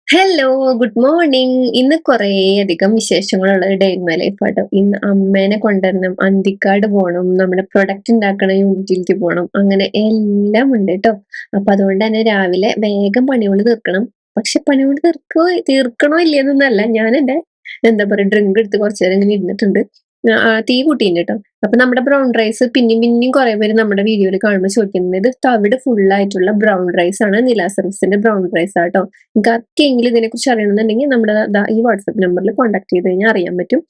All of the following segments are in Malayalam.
Hello, good morning. ഇന്ന് കുറേ അധികം വിശേഷങ്ങളുള്ള ഒരു ഡേ ഇൻ മൈ ലൈഫ് ആട്ടോ. ഇന്ന് അമ്മേനെ കൊണ്ടുവരണം, അന്തിക്കാട് പോണം, നമ്മുടെ പ്രൊഡക്റ്റ് ഉണ്ടാക്കണ യൂണിറ്റിലേക്ക് പോണം. അങ്ങനെ എല്ലാം ഉണ്ട് ട്ടോ. അപ്പൊ അതുകൊണ്ട് തന്നെ രാവിലെ വേഗം പണികൾ തീർക്കണം. പക്ഷെ പണികൾ തീർക്കണോ ഇല്ലയെന്നൊന്നല്ല. ഞാൻ എന്റെ എന്താ പറയാ ഡ്രിങ്ക് എടുത്ത് കുറച്ചു നേരം ഇങ്ങനെ ഇരുന്നിട്ടുണ്ട്. തീ കൂട്ടിയിട്ടുണ്ട് ട്ടോ. അപ്പൊ നമ്മുടെ ബ്രൗൺ റൈസ് പിന്നെയും പിന്നെയും കുറെ പേര് നമ്മുടെ വീഡിയോയിൽ കാണുമ്പോൾ ചോദിക്കുന്നത് ഇത് തവിട് ഫുൾ ആയിട്ടുള്ള ബ്രൗൺ റൈസ് ആണ്, നില സർവീസിന്റെ ബ്രൗൺ റൈസ് ആട്ടോ. നിങ്ങൾക്ക് ആർക്കെങ്കിലും ഇതിനെക്കുറിച്ച് അറിയണമെന്നുണ്ടെങ്കിൽ നമ്മുടെ ഈ വാട്സപ്പ് നമ്പറിൽ കോൺടാക്ട് ചെയ്ത് കഴിഞ്ഞാൽ അറിയാൻ പറ്റും.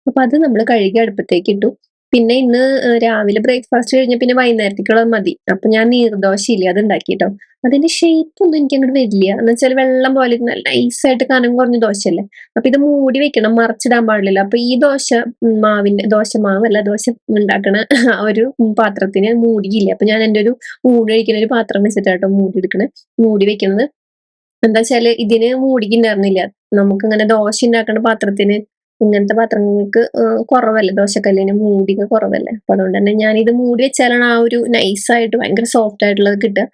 അപ്പൊ അത് നമ്മൾ കഴുകി അടുപ്പത്തേക്ക് ഇട്ടു. പിന്നെ ഇന്ന് രാവിലെ ബ്രേക്ക്ഫാസ്റ്റ് കഴിഞ്ഞ പിന്നെ വൈകുന്നേരത്തേക്കുള്ളത് മതി. അപ്പൊ ഞാൻ നീർദോശയില്ലേ അത് ഉണ്ടാക്കിട്ടോ. അതിന്റെ ഷേപ്പ് ഒന്നും എനിക്ക് അങ്ങോട്ട് വരില്ല എന്ന് വെച്ചാൽ വെള്ളം പോലെ നല്ല നൈസായിട്ട് കനം കുറഞ്ഞ ദോശയല്ലേ. അപ്പൊ ഇത് മൂടി വെക്കണം, മറച്ചിടാൻ പാടില്ല. അപ്പൊ ഈ ദോശ മാവിന്റെ ദോശ മാവല്ല ദോശ ഉണ്ടാക്കണ ആ ഒരു പാത്രത്തിന് മൂടിയില്ല. അപ്പൊ ഞാൻ എൻ്റെ ഒരു ഊണ് കഴിക്കുന്ന ഒരു പാത്രം വെച്ചിട്ടാട്ടോ മൂടി എടുക്കണേ, മൂടി വെക്കുന്നത്. എന്താച്ചാല് ഇതിന് മൂടിക്കുണ്ടായിരുന്നില്ല. നമുക്കിങ്ങനെ ദോശ ഉണ്ടാക്കണ പാത്രത്തിന് ഇങ്ങനത്തെ പാത്രങ്ങൾക്ക് കുറവല്ലേ, ദോശക്കല്ലിന് മൂടിക കുറവല്ലേ. അപ്പൊ അതുകൊണ്ട് തന്നെ ഞാനിത് മൂടി വെച്ചാലാണ് ആ ഒരു നൈസായിട്ട് ഭയങ്കര സോഫ്റ്റ് ആയിട്ടുള്ളത് കിട്ടുക.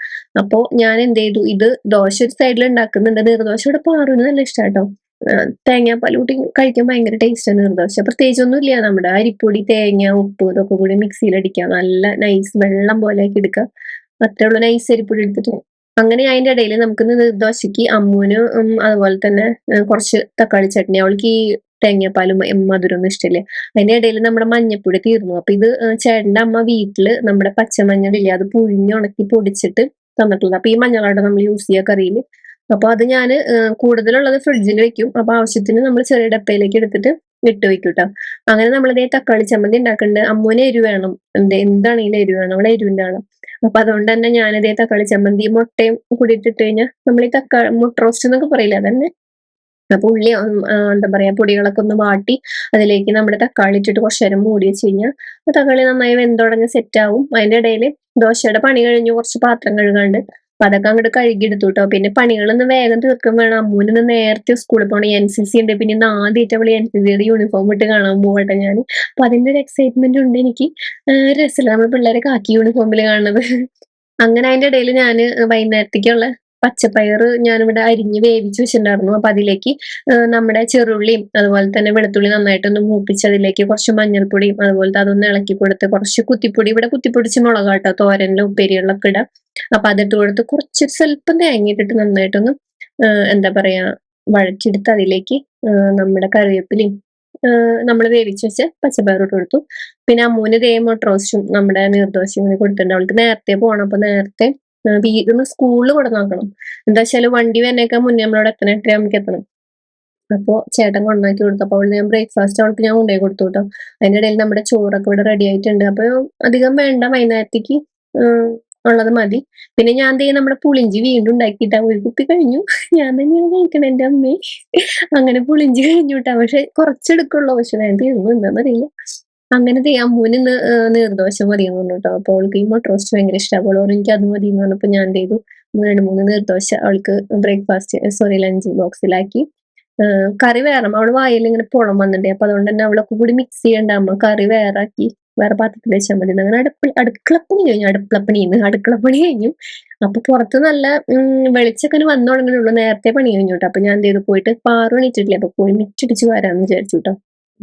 അപ്പോ ഞാൻ എന്ത് ചെയ്തു, ഇത് ദോശ ഒരു സൈഡിൽ ഉണ്ടാക്കുന്നുണ്ട്. നീർദോശ ഇവിടെ പാറുവിന് നല്ല ഇഷ്ടാട്ടോ. തേങ്ങാപ്പാൽ കൂട്ടി കഴിക്കാൻ ഭയങ്കര ടേസ്റ്റാണ് നീർദോശ. പ്രത്യേകിച്ചൊന്നും ഇല്ല, നമ്മുടെ അരിപ്പൊടി, തേങ്ങ, ഉപ്പ് ഇതൊക്കെ കൂടി മിക്സിയിൽ അടിക്കുക. നല്ല നൈസ് വെള്ളം പോലെ ആക്കി എടുക്കുക. അത്രേ ഉള്ളൂ, നൈസ് അരിപ്പൊടി എടുത്തിട്ട്. അങ്ങനെ അതിന്റെ ഇടയിൽ നമുക്ക് ദോശയ്ക്ക് അമ്മുവിന് അതുപോലെ തന്നെ കുറച്ച് തക്കാളി ചട്നി. അവൾക്ക് ഈ തേങ്ങാപ്പാലും മധുരമൊന്നും ഇഷ്ടമില്ല. അതിന്റെ ഇടയിൽ നമ്മുടെ മഞ്ഞപ്പൊടി തീർന്നു. അപ്പൊ ഇത് ചേട്ടന്റെ അമ്മ വീട്ടില് നമ്മുടെ പച്ചമഞ്ഞളില്ലേ അത് പുഴിഞ്ഞ് ഉണക്കി പൊടിച്ചിട്ട് തന്നിട്ടുള്ളത്. അപ്പൊ ഈ മഞ്ഞളാണ് നമ്മൾ യൂസ് ചെയ്യുക കറിയിൽ. അപ്പൊ അത് ഞാൻ കൂടുതലുള്ളത് ഫ്രിഡ്ജിൽ വെക്കും. അപ്പൊ ആവശ്യത്തിന് നമ്മൾ ചെറിയ ഡപ്പയിലേക്ക് എടുത്തിട്ട് ഇട്ട് വെക്കും ട്ടോ. അങ്ങനെ നമ്മളിതേ തക്കാളി ചമ്മന്തി ഉണ്ടാക്കുന്നുണ്ട്. അമ്മുവിന് എരിവ് വേണം, എന്താണെങ്കിലും എരിവ് വേണം, അവളെ എരിവിന്റെ ആളാ. അപ്പൊ അതുകൊണ്ട് തന്നെ ഞാനിതേ തക്കാളി ചമ്മന്തി മുട്ടയും കൂടി ഇട്ടിട്ട് കഴിഞ്ഞാൽ നമ്മൾ ഈ മുട്ട റോസ്റ്റ് എന്നൊക്കെ പറയില്ല അതന്നെ. അപ്പൊ ഉള്ളി എന്താ പറയാ പൊടികളൊക്കെ ഒന്ന് വാട്ടി അതിലേക്ക് നമ്മുടെ തക്കാളി ഇട്ടിട്ട് കുറച്ചു നേരം മൂടി വെച്ച് കഴിഞ്ഞാൽ തക്കാളി നന്നായി വെന്തുടഞ്ഞ് സെറ്റ് ആവും. അതിന്റെ ഇടയിൽ ദോശയുടെ പണി കഴിഞ്ഞ് കുറച്ച് പാത്രം കഴുകാണ്ട്. അപ്പൊ അതൊക്കെ അങ്ങോട്ട് കഴുകിയെടുത്തു കേട്ടോ. പിന്നെ പണികളൊന്ന് വേഗം തീർക്കും വേണം. അമ്മൂന് നേരത്തെ സ്കൂളിൽ പോകണം, NCC ഉണ്ട്. പിന്നെ ഇന്ന് ആദ്യമായിട്ട് അവള് NCCയുടെ യൂണിഫോം ഇട്ട് കാണാൻ പോകട്ടെ ഞാൻ. അപ്പൊ അതിന്റെ ഒരു എക്സൈറ്റ്മെന്റ് ഉണ്ട് എനിക്ക്. രസമില്ല നമ്മൾ പിള്ളേരെ കാക്കി യൂണിഫോമിൽ കാണുന്നത്. അങ്ങനെ അതിന്റെ ഇടയിൽ ഞാൻ വൈകുന്നേരത്തേക്കുള്ള പച്ചപ്പയറ് ഞാനിവിടെ അരിഞ്ഞ് വേവിച്ച് വെച്ചിട്ടുണ്ടായിരുന്നു. അപ്പൊ അതിലേക്ക് നമ്മുടെ ചെറുള്ളിയും അതുപോലെ തന്നെ വെളുത്തുള്ളി നന്നായിട്ടൊന്ന് മൂപ്പിച്ച് അതിലേക്ക് കുറച്ച് മഞ്ഞൾപ്പൊടിയും അതുപോലത്തെ അതൊന്ന് ഇളക്കി കൊടുത്ത് കുറച്ച് കുത്തിപ്പൊടി, ഇവിടെ കുത്തിപ്പൊടിച്ച് മുളകാട്ടോ തോരനിലും ഉപ്പേരികളിലൊക്കെ ഇടാം. അപ്പൊ അതിട്ട് കൊടുത്ത് കുറച്ച് സ്വല്പം തേങ്ങ ഇട്ടിട്ട് നന്നായിട്ടൊന്ന് എന്താ പറയാ വഴറ്റിയെടുത്ത് അതിലേക്ക് നമ്മുടെ കറിവേപ്പിലയും നമ്മൾ വേവിച്ച് വെച്ച് പച്ചപ്പയർ ഇട്ട് കൊടുത്തു. പിന്നെ അമ്മൂന് ഇതേ മുട്ട റോസ്റ്റും നമ്മുടെ നീർദോശയും കൂടി കൊടുത്തിട്ടുണ്ട്. അവൾക്ക് നേരത്തെ പോകണം. അപ്പൊ നേരത്തെ വീട്ടിന്ന് സ്കൂളിൽ കൊണ്ടുവന്നാക്കണം. എന്താ വെച്ചാല് വണ്ടി വരണേക്കാൾ മുന്നേ നമ്മളവിടെ എത്തണം, 8:30 എത്തണം. അപ്പൊ ചേട്ടൻ കൊണ്ടാക്കി കൊടുത്തു. അപ്പൊ അവള് ബ്രേക്ക്ഫാസ്റ്റ് അവൾക്ക് ഞാൻ കൊണ്ടുപോയി കൊടുത്തു കേട്ടോ. അതിന്റെ ഇടയിൽ നമ്മുടെ ചോറൊക്കെ ഇവിടെ റെഡി ആയിട്ടുണ്ട്. അപ്പൊ അധികം വേണ്ട, വൈകുന്നേരത്തേക്ക് ഉള്ളത് മതി. പിന്നെ ഞാൻ ദേ നമ്മുടെ പുളിഞ്ചി വീണ്ടും ഉണ്ടാക്കിയിട്ടാ. ഒരു കുപ്പി കഴിഞ്ഞു. ഞാൻ തന്നെയാണ് കഴിക്കണേ, എന്റെ അമ്മേ. അങ്ങനെ പുളിഞ്ചി കഴിഞ്ഞു ട്ടാ. പക്ഷെ കുറച്ചെടുക്കുള്ളൂ, പക്ഷെ വേഗം തീർന്നു, എന്താന്നറിയില്ല. അങ്ങനെ ദേ അമ്മൂന് ഇന്ന് നീർദോശ മതിയെന്ന് പറഞ്ഞു ട്ടോ. അപ്പൊ അവൾക്ക് ഈ മുട്ട റോസ്റ്റ് ഭയങ്കര ഇഷ്ടമാണ്. അപ്പോൾ അവള് എനിക്ക് അത് മതി എന്ന് പറഞ്ഞപ്പോ ഞാൻ എന്ത് ചെയ്തു, 2-3 നീർദോശ അവൾക്ക് ലഞ്ച് ബോക്സിലാക്കി. കറി വേറെ, അവള് വായിൽ ഇങ്ങനെ പുളം വന്നിട്ടേ. അപ്പൊ അതുകൊണ്ട് തന്നെ അവളൊക്കെ കൂടി മിക്സ് ചെയ്യണ്ട, അമ്മ കറി വേറെ ആക്കി വേറെ പാത്രത്തിൽ വെച്ചാൽ മതി. അങ്ങനെ അടുക്കളപ്പണി കഴിഞ്ഞു. അടുക്കളപ്പണി കഴിഞ്ഞു. അപ്പൊ പുറത്ത് നല്ല വെളിച്ചൊക്കെ വന്നു തുടങ്ങുന്നുള്ളൂ. നേരത്തെ പണി കഴിഞ്ഞു ട്ടോ. അപ്പൊ ഞാൻ എന്ത് ചെയ്തു, പോയിട്ട് പാറു എണീറ്റിട്ടില്ല. അപ്പൊ പോയി മിറ്റടിച്ച് വരാന്ന് വിചാരിച്ചു ട്ടോ.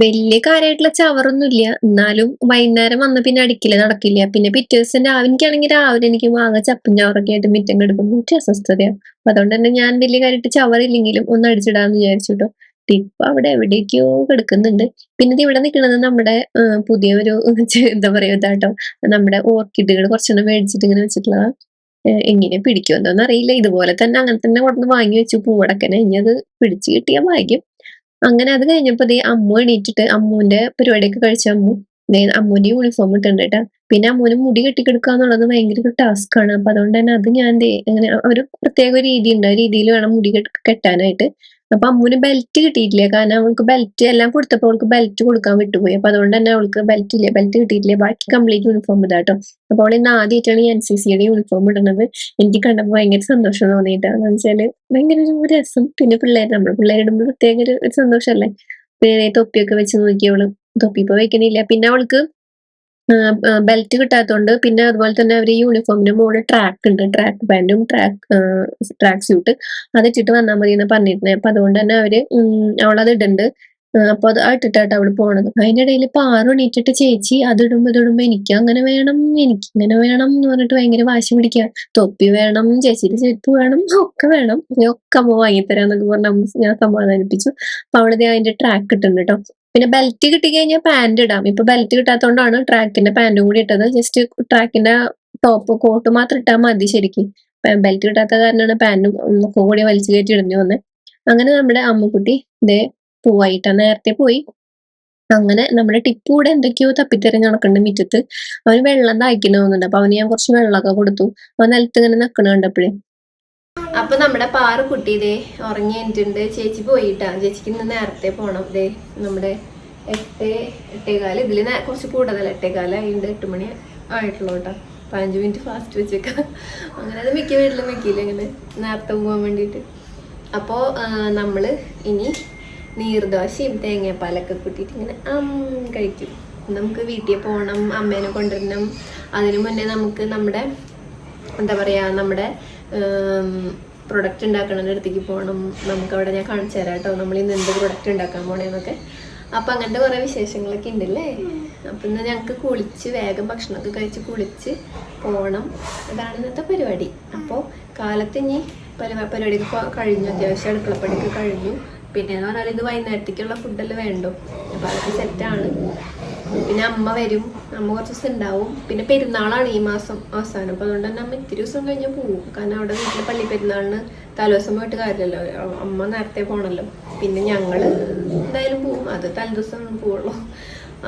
വലിയ കാര്യമായിട്ടുള്ള ചവറൊന്നുമില്ല. എന്നാലും വൈകുന്നേരം വന്ന പിന്നെ അടിക്കില്ല, നടക്കില്ല. പിന്നെ പിറ്റേ ദിവസം രാവിലെ എനിക്കാണെങ്കിൽ രാവിലെ എനിക്ക് മാങ്ങ ചപ്പും ചവറൊക്കെ ആയിട്ട് മിറ്റം കിടക്കുമ്പോൾ ഒരു അസ്വസ്ഥതയാണ്. അപ്പൊ അതുകൊണ്ട് തന്നെ ഞാൻ വലിയ കാര്യമായിട്ട് ചവറില്ലെങ്കിലും ഒന്ന് അടിച്ചിടാന്ന് വിചാരിച്ചു ട്ടോ. ഇപ്പൊ അവിടെ എവിടേക്കോ കിടക്കുന്നുണ്ട്. പിന്നെ ഇത് ഇവിടെ നിൽക്കുന്നത് നമ്മുടെ പുതിയൊരു എന്താ പറയാ ഇതാട്ടോ, നമ്മുടെ ഓർക്കിഡുകൾ കുറച്ചെണ്ണം മേടിച്ചിട്ട് ഇങ്ങനെ വെച്ചിട്ടുള്ളതാ. എങ്ങനെ പിടിക്കുമോ എന്തോന്ന് അറിയില്ല. ഇതുപോലെ തന്നെ അങ്ങനെ തന്നെ കൊണ്ടുവന്ന് വാങ്ങി വെച്ചു പൂവടക്കനെ. ഇനി അത് പിടിച്ചു കിട്ടിയാൽ ഭാഗ്യം. അങ്ങനെ അത് കഴിഞ്ഞപ്പോ ദേ അമ്മു എണീറ്റിട്ട് അമ്മുവിന്റെ പരിപാടിയൊക്കെ കഴിച്ച അമ്മു ദേ അമ്മുവിന്റെ യൂണിഫോം ഇട്ടുണ്ട് കേട്ടാ. പിന്നെ അമ്മുവിന് മുടി കെട്ടിക്കെടുക്കുക എന്നുള്ളത് ഭയങ്കര ഒരു ടാസ്ക് ആണ്. അപ്പൊ അതുകൊണ്ട് തന്നെ അത് ഞാൻ ദേ അങ്ങനെ ഒരു പ്രത്യേക രീതി ഉണ്ട്, ആ രീതിയിൽ വേണം മുടി കെട്ടാനായിട്ട്. അപ്പൊ അമ്മുവിന് ബെൽറ്റ് കിട്ടിയിട്ടില്ല. കാരണം അവൾക്ക് ബെൽറ്റ് എല്ലാം കൊടുത്തപ്പോ അവൾക്ക് ബെൽറ്റ് കൊടുക്കാൻ വിട്ടുപോയി. അപ്പൊ അതുകൊണ്ട് തന്നെ അവൾക്ക് ബെൽറ്റ് കിട്ടിയിട്ടില്ല. ബാക്കി കംപ്ലീറ്റ് യൂണിഫോം ഇതാട്ടോ. അപ്പൊ അവൾ ഇന്ന് ആദ്യമായിട്ടാണ് ഈ NCCയുടെ യൂണിഫോം ഇടുന്നത്. എനിക്ക് കണ്ടപ്പോ ഭയങ്കര സന്തോഷം തോന്നിയിട്ടാണ്. എന്ന് വെച്ചാല് ഭയങ്കര ഒരു രസം. പിന്നെ നമ്മുടെ പിള്ളേരിടുമ്പോൾ പ്രത്യേക ഒരു സന്തോഷമല്ലേ. പിന്നെ തൊപ്പിയൊക്കെ വെച്ച് നോക്കി അവള്. തൊപ്പി ഇപ്പൊ വെക്കണില്ല. പിന്നെ അവൾക്ക് ബെൽറ്റ് കിട്ടാത്തോണ്ട് പിന്നെ അതുപോലെ തന്നെ അവര് യൂണിഫോമിന്റെ മോളിൽ ട്രാക്ക് ഉണ്ട്. ട്രാക്ക് പാന്റും ട്രാക്ക് സ്യൂട്ട് അതിട്ടിട്ട് വന്നാ മതീന്നാ പറഞ്ഞിരുന്നേ. അപ്പൊ അതുകൊണ്ട് തന്നെ അവളത് ഇടുന്നുണ്ട്. അപ്പൊ അത് ഇട്ടിട്ടാട്ടോ അവള് പോണത്. അതിന്റെ ഇടയില് പാറു എണീറ്റിട്ട് ചേച്ചി അതിടുമ്പോ എനിക്കങ്ങനെ വേണം, എനിക്കിങ്ങനെ വേണം എന്ന് പറഞ്ഞിട്ട് ഭയങ്കര വാശി പിടിക്കുക. തൊപ്പി വേണം, ചേച്ചിയുടെ ചെരുപ്പ് വേണം, ഒക്കെ വേണം. ഒക്കെ അമ്മ വാങ്ങിത്തരാന്നൊക്കെ പറഞ്ഞ് ഞാൻ സമാധാനിപ്പിച്ചു. അപ്പൊ അവള് അതിന്റെ ട്രാക്ക് ഇട്ടുണ്ട് ട്ടോ. പിന്നെ ബെൽറ്റ് കിട്ടിക്കഴിഞ്ഞാൽ പാന്റ് ഇടാം. ഇപ്പൊ ബെൽറ്റ് കിട്ടാത്തോണ്ടാണ് ട്രാക്കിന്റെ പാന്റും കൂടി ഇട്ടത്. ജസ്റ്റ് ട്രാക്കിന്റെ കോട്ട് മാത്രം ഇട്ടാൽ മതി ശരിക്കും. ബെൽറ്റ് കിട്ടാത്ത കാരണമാണ് പാന്റും ഒക്കെ കൂടി വലിച്ചു കയറ്റി ഇടേണ്ടി വന്നത്. അങ്ങനെ നമ്മുടെ അമ്മുക്കുട്ടി ദേ പോവായിട്ടാ, നേരത്തെ പോയി. അങ്ങനെ നമ്മുടെ ടിപ്പു കൂടെ എന്തൊക്കെയോ തപ്പിത്തിരഞ്ഞ് നടക്കുന്നുണ്ട് മുറ്റത്ത്. അവന് വെള്ളം ദാഹിക്കുന്നു തോന്നുന്നുണ്ട്. അപ്പൊ അവന് ഞാൻ കുറച്ച് വെള്ളമൊക്കെ കൊടുത്തു. അവൻ നിലത്ത് ഇങ്ങനെ നിക്കണ കണ്ടപ്പോഴേ. അപ്പൊ നമ്മുടെ പാറുക്കുട്ടി ഇതേ ഉറങ്ങി എണിട്ടുണ്ട്. ചേച്ചി പോയിട്ടാ. ചേച്ചിക്ക് ഇന്ന് നേരത്തെ പോണം. ദേ നമ്മുടെ 8:15 ഇതില് കുറച്ച് കൂടുതൽ 8:15 ആയിട്ടുണ്ട്. 8 മണി ആയിട്ടുള്ളൂ കേട്ടോ. 5 മിനിറ്റ് ഫാസ്റ്റ് വെച്ചേക്കാം. അങ്ങനെ അത് മിക്ക വീട്ടിലും വെക്കില്ല ഇങ്ങനെ നേരത്തെ പോകാൻ വേണ്ടിയിട്ട്. അപ്പോ നമ്മള് ഇനി നീർദോശയും തേങ്ങാപ്പാലൊക്കെ കൂട്ടിയിട്ട് ഇങ്ങനെ കഴിക്കും. നമുക്ക് വീട്ടിൽ പോകണം, അമ്മേനെ കൊണ്ടുവരണം. അതിനു മുന്നേ നമുക്ക് നമ്മുടെ എന്താ പറയാ, നമ്മുടെ പ്രൊഡക്റ്റ് ഉണ്ടാക്കണതിൻ്റെ അടുത്തേക്ക് പോകണം. നമുക്കവിടെ ഞാൻ കാണിച്ചു തരാം കേട്ടോ, നമ്മൾ ഇന്ന് എന്ത് പ്രൊഡക്റ്റ് ഉണ്ടാക്കാൻ പോണേന്നൊക്കെ. അപ്പം അങ്ങനത്തെ കുറേ വിശേഷങ്ങളൊക്കെ ഉണ്ടല്ലേ. അപ്പം ഇന്ന് ഞങ്ങൾക്ക് കുളിച്ച് വേഗം ഭക്ഷണമൊക്കെ കഴിച്ച് കുളിച്ച് പോകണം. ഇതാണ് ഇന്നത്തെ പരിപാടി. അപ്പോൾ കാലത്ത് ഇനി പരിപാടിയൊക്കെ കഴിഞ്ഞു, അത്യാവശ്യം അടുക്കളപ്പണിയൊക്കെ കഴിഞ്ഞു. പിന്നെ എന്ന് പറഞ്ഞാൽ ഇത് വൈകുന്നേരത്തേക്കുള്ള ഫുഡെല്ലാം വേണ്ടോ, അപ്പം അതൊക്കെ സെറ്റാണ്. പിന്നെ അമ്മ വരും, അമ്മ കുറച്ച് ദിവസം ഉണ്ടാവും. പിന്നെ പെരുന്നാളാണ് ഈ മാസം അവസാനം. അപ്പോൾ അതുകൊണ്ട് തന്നെ അമ്മ ഇത്തിരി ദിവസം കഴിഞ്ഞ് പോവും. കാരണം അവിടെ വീട്ടിൽ പള്ളി പെരുന്നാളിന് തലേദിവസം പോയിട്ട് കാര്യമല്ലോ, അമ്മ നേരത്തെ പോകണമല്ലോ. പിന്നെ ഞങ്ങൾ എന്തായാലും പോവും, അത് തലേദിവസം പോവുള്ളൂ.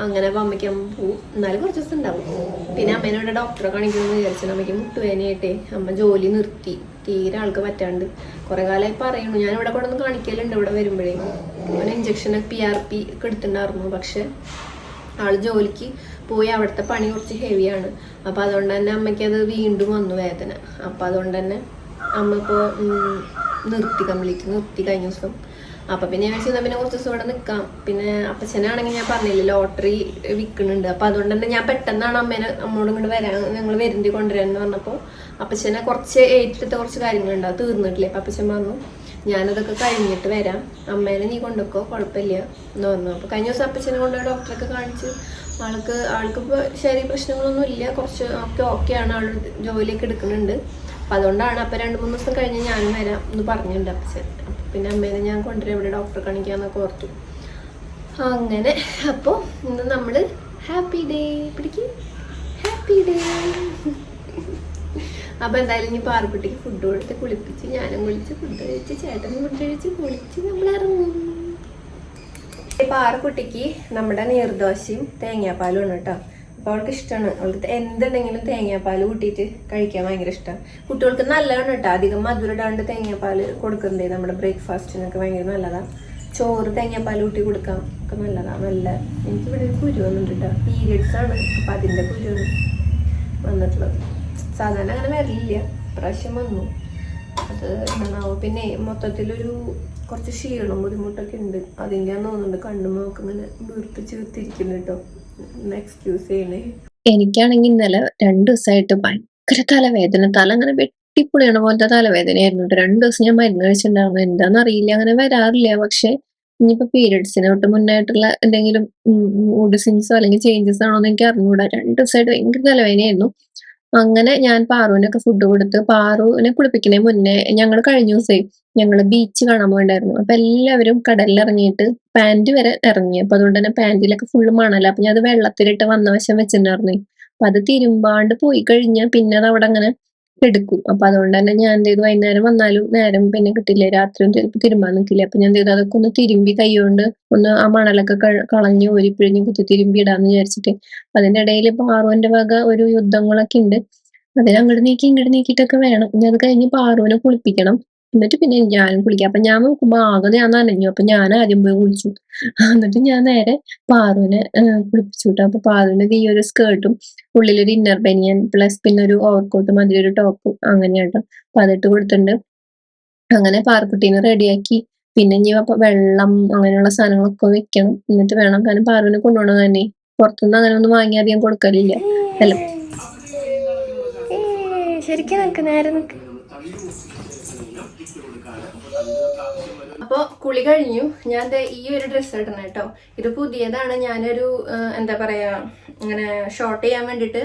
അങ്ങനെ അപ്പോൾ അമ്മയ്ക്ക് അമ്മ പോവും. എന്നാലും കുറച്ച് ദിവസം ഉണ്ടാവും. പിന്നെ അമ്മേനോട് ഡോക്ടറെ കാണിക്കണമെന്ന് വിചാരിച്ചു. അമ്മയ്ക്ക് മുട്ടുവേദനയായിട്ടേ അമ്മ ജോലി നിർത്തി, തീരെ ആൾക്ക് പറ്റാണ്ട്. കുറേ കാലമായി പറയുന്നു. ഞാൻ ഇവിടെ കൊണ്ടൊന്ന് കാണിക്കലുണ്ട് ഇവിടെ വരുമ്പോഴേ. അങ്ങനെ ഇഞ്ചക്ഷന് PRP ഒക്കെ എടുത്തിട്ടുണ്ടായിരുന്നു. പക്ഷെ ആള് ജോലിക്ക് പോയി, അവിടുത്തെ പണി കുറച്ച് ഹെവിയാണ്. അപ്പം അതുകൊണ്ട് തന്നെ അമ്മയ്ക്ക് അത് വീണ്ടും വന്നു വേദന. അപ്പം അതുകൊണ്ട് തന്നെ അമ്മ ഇപ്പോൾ നിർത്തി കഴിഞ്ഞ ദിവസം. അപ്പം പിന്നെ ഞാൻ വെച്ചാൽ പിന്നെ കുറച്ച് ദിവസം ഇവിടെ നിൽക്കാം. പിന്നെ അപ്പച്ചനാണെങ്കിൽ ഞാൻ പറഞ്ഞില്ലേ ലോട്ടറി വിൽക്കുന്നുണ്ട്. അപ്പം അതുകൊണ്ട് തന്നെ ഞാൻ പെട്ടെന്നാണ് അമ്മോട് ഇങ്ങോട്ട് വരാൻ, ഞങ്ങൾ വരുന്നത് കൊണ്ടുവരാമെന്ന് പറഞ്ഞപ്പോൾ അപ്പച്ചനെ കുറച്ച് ഏറ്റെടുത്ത കുറച്ച് കാര്യങ്ങളുണ്ട്, അത് തീർന്നിട്ടില്ലേ. അപ്പം അപ്പച്ചൻ പറഞ്ഞു ഞാനതൊക്കെ കഴിഞ്ഞിട്ട് വരാം, അമ്മേനെ നീ കൊണ്ടുവെക്കോ, കുഴപ്പമില്ല എന്ന് പറഞ്ഞു. അപ്പോൾ കഴിഞ്ഞ ദിവസം അപ്പച്ചനെ കൊണ്ടുപോയി ഡോക്ടറൊക്കെ കാണിച്ച് ആൾക്കിപ്പോൾ ശരീര പ്രശ്നങ്ങളൊന്നും ഇല്ല, കുറച്ച് ഓക്കെയാണ്. ആൾ ജോലിയൊക്കെ എടുക്കുന്നുണ്ട്. അപ്പം അതുകൊണ്ടാണ്. അപ്പം 2-3 ദിവസം കഴിഞ്ഞ് ഞാനും വരാം എന്ന് പറഞ്ഞിട്ടുണ്ട് അപ്പച്ചൻ. അപ്പം പിന്നെ അമ്മേനെ ഞാൻ കൊണ്ടുവരാം, ഇവിടെ ഡോക്ടറെ കാണിക്കാമെന്നൊക്കെ ഓർത്തു. അങ്ങനെ അപ്പോൾ ഇന്ന് നമ്മൾ ഹാപ്പി ഡേ പിടിക്കും, ഹാപ്പി ഡേ. അപ്പം എന്തായാലും ഇനി പാറുക്കുട്ടിക്ക് ഫുഡ് കൊടുത്ത് കുളിപ്പിച്ച്, ഞാനും കുളിച്ച് ഫുഡ് കഴിച്ച്, ചേട്ടനും ഫുഡ് കഴിച്ച് കുളിച്ച് നമ്മൾ ഇറങ്ങും. പാറുക്കുട്ടിക്ക് നമ്മുടെ നീർദോശയും തേങ്ങാപ്പാലും ആണ് കേട്ടോ. അപ്പോൾ അവൾക്ക് ഇഷ്ടമാണ്. അവൾക്ക് എന്തുണ്ടെങ്കിലും തേങ്ങാപ്പാൽ കൂട്ടിയിട്ട് കഴിക്കാൻ ഭയങ്കര ഇഷ്ടമാണ്. കുട്ടികൾക്ക് നല്ലതാണ് കേട്ടോ, അധികം മധുരം ഇടാണ്ട് തേങ്ങാപ്പാൽ കൊടുക്കണ്ടേ. നമ്മുടെ ബ്രേക്ക്ഫാസ്റ്റിനൊക്കെ ഭയങ്കര നല്ലതാണ്. ചോറ് തേങ്ങാപ്പാൽ കൂട്ടി കൊടുക്കാം ഒക്കെ നല്ലതാണ്. നല്ല എനിക്കിവിടെ ഒരു കുരു വന്നിട്ടുണ്ട് കേട്ടോ, പീരിയഡ്സ് ആണ്. അപ്പം അതിൻ്റെ കുരുവാണ് വന്നിട്ടുള്ളത്. സാധാരണ അങ്ങനെ വരില്ല, പ്രാവശ്യം വന്നു. അത് എന്താണാവോ. പിന്നെ മൊത്തത്തിലൊരു കുറച്ച് ക്ഷീണം ബുദ്ധിമുട്ടൊക്കെ ഉണ്ട്. അതിൻ്റെ തോന്നുന്നുണ്ട് കണ്ണുമൊക്കെ ഇങ്ങനെ വീർപ്പിച്ചിരിക്കുന്നു കേട്ടോ. എക്സ്ക്യൂസ് ചെയ്യണേ. എനിക്കാണെങ്കിൽ ഇന്നലെ 2 ദിവസമായിട്ട് ഭയങ്കര തലവേദന, തല അങ്ങനെ വെട്ടിപ്പൊളിയണ പോലത്തെ തലവേദനയായിരുന്നു. 2 ദിവസം ഞാൻ മരുന്ന് കഴിച്ചിട്ടുണ്ടായിരുന്നു. എന്താണെന്നറിയില്ല, അങ്ങനെ വരാറില്ല. പക്ഷെ ഇനിയിപ്പോ പീരിയഡ്സിന് തൊട്ട് മുന്നായിട്ടുള്ള എന്തെങ്കിലും മൂഡ് സ്വിങ്സോ അല്ലെങ്കിൽ ചേഞ്ചസ് ആണോ എന്ന് എനിക്ക് അറിഞ്ഞുകൂടാ. 2 ദിവസമായിട്ട് ഭയങ്കര തലവേദനയായിരുന്നു. അങ്ങനെ ഞാൻ പാറുവിനൊക്കെ ഫുഡ് കൊടുത്ത്, പാറുവിനെ കുളിപ്പിക്കണേ മുന്നേ ഞങ്ങൾ കഴിഞ്ഞ ദിവസമേ ഞങ്ങള് ബീച്ച് കാണാൻ പോയിണ്ടായിരുന്നു. അപ്പൊ എല്ലാവരും കടലിൽ ഇറങ്ങിയിട്ട് പാന്റ് വരെ ഇറങ്ങി. അപ്പൊ അതുകൊണ്ട് തന്നെ പാന്റിലൊക്കെ ഫുള്ള് മണല. അപ്പൊ ഞാൻ അത് വെള്ളത്തിലിട്ട് വന്ന വശം വെച്ചിട്ടുണ്ടായിരുന്നു. അപ്പൊ അത് തിരുമ്പാണ്ട് പോയി കഴിഞ്ഞാൽ പിന്നെ അത് അവിടെ അങ്ങനെ എടുക്കും. അപ്പൊ അതുകൊണ്ട് തന്നെ ഞാൻ എന്ത് ചെയ്തു, വൈകുന്നേരം വന്നാലും നേരം പിന്നെ കിട്ടില്ല, രാത്രിയും ചിലപ്പോൾ തിരുമ്പാൻ നിൽക്കില്ല. അപ്പൊ ഞാൻ എന്ത് ചെയ്തു, അതൊക്കെ ഒന്ന് തിരുമ്പി കൈകൊണ്ട് ഒന്ന് ആ മണലൊക്കെ കളഞ്ഞ് ഊരിപ്പിഴിഞ്ഞ് കുത്തി തിരുമ്പി ഇടാന്ന് വിചാരിച്ചിട്ട്. അതിന്റെ ഇടയിൽ പാറുവിന്റെ വക ഒരു യുദ്ധങ്ങളൊക്കെ ഉണ്ട്. അതിന് അങ്ങോട്ട് നീക്കി ഇങ്ങോട്ട് നീക്കിയിട്ടൊക്കെ വേണം. ഇനി അത് കഴിഞ്ഞ് പാറുവിനെ കുളിപ്പിക്കണം. എന്നിട്ട് പിന്നെ ഞാനും കുളിക്കാം. അപ്പൊ ഞാൻ നോക്കുമ്പോ ആകെ ഞാൻ നനഞ്ഞു. അപ്പൊ ഞാൻ ആദ്യം പോയി കുളിച്ചു. എന്നിട്ട് ഞാൻ നേരെ പാറുവിനെ കുളിപ്പിച്ചു വിട്ടു. അപ്പൊ പാറുവിന് ഈ ഒരു സ്കേർട്ടും ഉള്ളിലൊരു ഇന്നർ ബനിയൻ പ്ലസ് പിന്നെ ഒരു ഓവർകോട്ടും അതിൽ ഒരു ടോപ്പും അങ്ങനെയാട്ടോ. അപ്പൊ അതിട്ട് കൊടുത്തിട്ടുണ്ട്. അങ്ങനെ പാറുക്കുട്ടീനെ റെഡിയാക്കി. പിന്നെ ഇനി വെള്ളം അങ്ങനെയുള്ള സാധനങ്ങളൊക്കെ വെക്കണം. എന്നിട്ട് വേണം, കാരണം പാറുവിനെ കൊണ്ടുപോകണം തന്നെ. പുറത്തുനിന്ന് അങ്ങനെ ഒന്നും വാങ്ങി അധികം കൊടുക്കലില്ല. അല്ല ശരിക്കും നിനക്ക് നേരെ നിൽക്ക്. അപ്പോൾ കുളി കഴിഞ്ഞു. ഞാൻ ഈ ഒരു ഡ്രസ്സ് ഇടണം കേട്ടോ. ഇത് പുതിയതാണ്. ഞാനൊരു എന്താ പറയാ ഇങ്ങനെ ഷോർട്ട് ചെയ്യാൻ വേണ്ടിയിട്ട്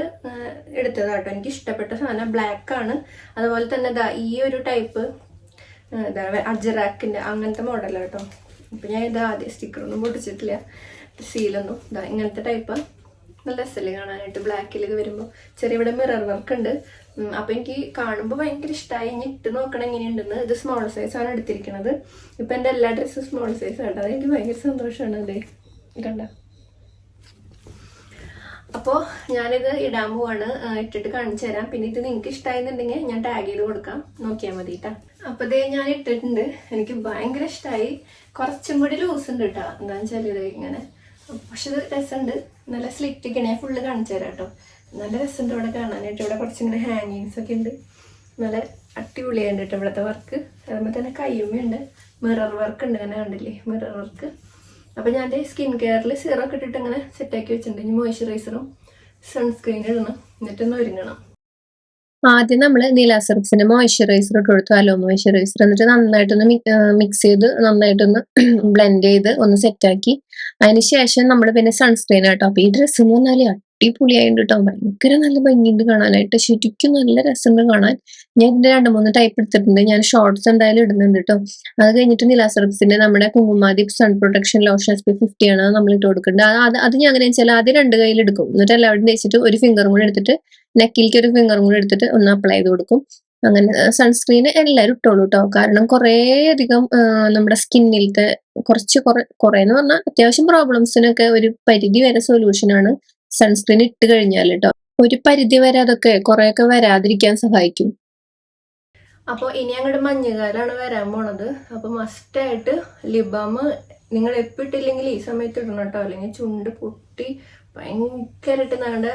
എടുത്തതാട്ടോ. എനിക്ക് ഇഷ്ടപ്പെട്ട സാധനം ബ്ലാക്ക് ആണ്. അതുപോലെ തന്നെ ഇതാ ഈ ഒരു ടൈപ്പ് അജറാക്കിന്റെ അങ്ങനത്തെ മോഡലാണ് കേട്ടോ. ഇപ്പൊ ഞാൻ ഇത് ആദ്യം സ്റ്റിക്കറൊന്നും പൊട്ടിച്ചിട്ടില്ല, സീലൊന്നും. ഇതാ ഇങ്ങനത്തെ ടൈപ്പ് നല്ല രസമല്ലേ കാണാനായിട്ട്. ബ്ലാക്കിൽ ഇത് വരുമ്പോൾ ചെറിയ ഇവിടെ മിറർ വർക്ക് ഉണ്ട്. അപ്പൊ എനിക്ക് കാണുമ്പോൾ ഭയങ്കര ഇഷ്ടമായി. ഇനി ഇട്ട് നോക്കണം എങ്ങനെയുണ്ടെന്ന്. ഇത് സ്മോൾ സൈസ് ആണ് എടുത്തിരിക്കുന്നത്. ഇപ്പൊ എന്റെ എല്ലാ ഡ്രസ്സും സ്മോൾ സൈസ് ആണ്. അത് എനിക്ക് ഭയങ്കര സന്തോഷമാണ്. അതെ കണ്ട. അപ്പോൾ ഞാനിത് ഇടാൻ പോവാണ്. ഇട്ടിട്ട് കാണിച്ചു തരാം. പിന്നെ ഇത് നിങ്ങൾക്ക് ഇഷ്ടമായിരുന്നുണ്ടെങ്കിൽ ഞാൻ ടാഗ് ചെയ്ത് കൊടുക്കാം, നോക്കിയാൽ മതി കേട്ടോ. അപ്പൊ ഇതേ ഞാൻ ഇട്ടിട്ടുണ്ട്. എനിക്ക് ഭയങ്കര ഇഷ്ടമായി. കുറച്ചും കൂടി ലൂസ് ഉണ്ട് കേട്ടോ. എന്താണെന്ന് വെച്ചാൽ ഇത് ഇങ്ങനെ, പക്ഷെ ഇത് രസമുണ്ട്. നല്ല സ്ലിറ്റൊക്കെ ഞാൻ ഫുള്ള് കാണിച്ചു തരാം കേട്ടോ. നല്ല രസമുണ്ട് ഇവിടെ കാണാനായിട്ട്. ഇവിടെ കുറച്ചിങ്ങനെ ഹാങ്ങിങ്സ് ഒക്കെ ഉണ്ട്. നല്ല അടിപൊളിയായിട്ട് കേട്ടോ ഇവിടുത്തെ വർക്ക്. അതുപോലെ തന്നെ കയ്യുമ്മയുണ്ട്, മിറർ വർക്ക് ഉണ്ട്. അങ്ങനെ കണ്ടില്ലേ മിറർ വർക്ക്. അപ്പം ഞാൻ സ്കിൻ കെയറിൽ സീറോ ഒക്കെ ഇട്ടിട്ട് ഇങ്ങനെ സെറ്റാക്കി വെച്ചിട്ടുണ്ട്. ഇനി മോയ്സ്ചറൈസറും സൺസ്ക്രീൻ ഇടണം, എന്നിട്ടൊന്ന് ഒരുങ്ങണം. ആദ്യം നമ്മൾ നീലാസെറക്സിന്റെ മോയ്സ്ചറൈസർ ഇട്ട് കൊടുത്തു, അലോ മോയ്സ്ചറൈസർ. എന്നിട്ട് നന്നായിട്ടൊന്ന് മിക്സ് ചെയ്ത് നന്നായിട്ടൊന്ന് ബ്ലെൻഡ് ചെയ്ത് ഒന്ന് സെറ്റാക്കി. അതിനുശേഷം നമ്മൾ പിന്നെ സൺസ്ക്രീൻ ആട്ടോ. അപ്പൊ ഈ ഡ്രസ്സ് എന്ന് പറഞ്ഞാൽ അടിപൊളിയായിട്ട് കേട്ടോ. ഭയങ്കര നല്ല ഭംഗിയുണ്ട് കാണാനായിട്ട്. ശരിക്കും നല്ല രസമുണ്ട് കാണാൻ. ഞാൻ ഇതിന്റെ 2-3 ടൈപ്പ് എടുത്തിട്ടുണ്ട്. ഞാൻ ഷോർട്സ് എന്തായാലും ഇടുന്നുണ്ട് കേട്ടോ. അത് കഴിഞ്ഞിട്ട് നീലാസെറക്സിന്റെ നമ്മുടെ കുങ്കുമാദീപ് സൺ പ്രൊട്ടക്ഷൻ ലോഷൻ SPF50 ആണ് നമ്മൾ ഇട്ട് കൊടുക്കേണ്ടത്. അത് ഞാൻ അങ്ങനെ വെച്ചാൽ ആദ്യം 2 കയ്യിൽ എടുക്കും. എന്നിട്ട് എല്ലാവരും തേച്ചിട്ട് ഒരു ഫിംഗറും കൂടെ എടുത്തിട്ട് നെക്കിലേക്ക് ഒരു ഫിംഗറും കൂടെ എടുത്തിട്ട് ഒന്ന് അപ്ലൈ ചെയ്ത് കൊടുക്കും. അങ്ങനെ സൺസ്ക്രീൻ എല്ലാവരും ഇട്ടോളൂ കേട്ടോ. കാരണം കുറേ അധികം നമ്മുടെ സ്കിന്നിലത്തെ കുറെ എന്ന് പറഞ്ഞാൽ അത്യാവശ്യം പ്രോബ്ലംസിനൊക്കെ ഒരു പരിധി വരെ സൊല്യൂഷനാണ് സൺസ്ക്രീൻ ഇട്ട് കഴിഞ്ഞാൽ കേട്ടോ. ഒരു പരിധി വരെ അതൊക്കെ കുറെയൊക്കെ വരാതിരിക്കാൻ സഹായിക്കും. അപ്പോൾ ഇനി അങ്ങോട്ട് മഞ്ഞുകാലാണ് വരാൻ പോണത്. അപ്പോൾ മസ്റ്റായിട്ട് ലിപ് ബാം നിങ്ങൾ എപ്പോൾ ഇട്ടില്ലെങ്കിൽ ഈ സമയത്ത് ഇടണം കേട്ടോ. അല്ലെങ്കിൽ ചുണ്ട് പൊട്ടി ഭയങ്കരമായിട്ട് നമ്മുടെ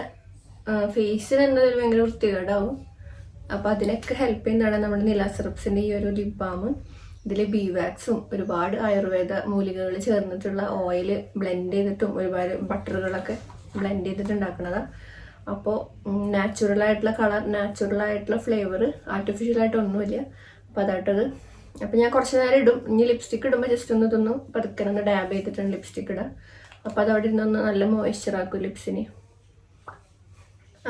ഫേസിന് തന്നെ ഒരു ഭയങ്കര വൃത്തികേടാവും. അപ്പോൾ അതിനൊക്കെ ഹെൽപ്പ് ചെയ്യുന്നതാണ് നമ്മുടെ നീലാസെറക്സിന്റെ ഈ ഒരു ലിപ് ബാം. ഇതിൽ ബീവാക്സും ഒരുപാട് ആയുർവേദ മൂലികകൾ ചേർന്നിട്ടുള്ള ഓയിൽ ബ്ലെൻഡ് ചെയ്തിട്ടും ഒരുപാട് ബട്ടറുകളൊക്കെ ബ്ലെൻഡ് ചെയ്തിട്ട് ഉണ്ടാക്കുന്നതാണ്. അപ്പോൾ നാച്ചുറൽ ആയിട്ടുള്ള കളർ, നാച്ചുറൽ ആയിട്ടുള്ള ഫ്ലേവർ, ആർട്ടിഫിഷ്യൽ ഒന്നുമില്ല. അപ്പോൾ അതായിട്ടത്. അപ്പോൾ ഞാൻ കുറച്ച് നേരം ഇടും. ഇനി ലിപ്സ്റ്റിക് ഇടുമ്പോൾ ജസ്റ്റ് ഒന്ന് ഇതൊന്ന് പതുക്കെ ഒന്ന് ഡാബ് ചെയ്തിട്ടാണ് ലിപ്സ്റ്റിക് ഇടുക. അപ്പോൾ അതവിടെ ഇരുന്നൊന്ന് നല്ല മോയ്സ്ചർ ആക്കും ലിപ്സിന്.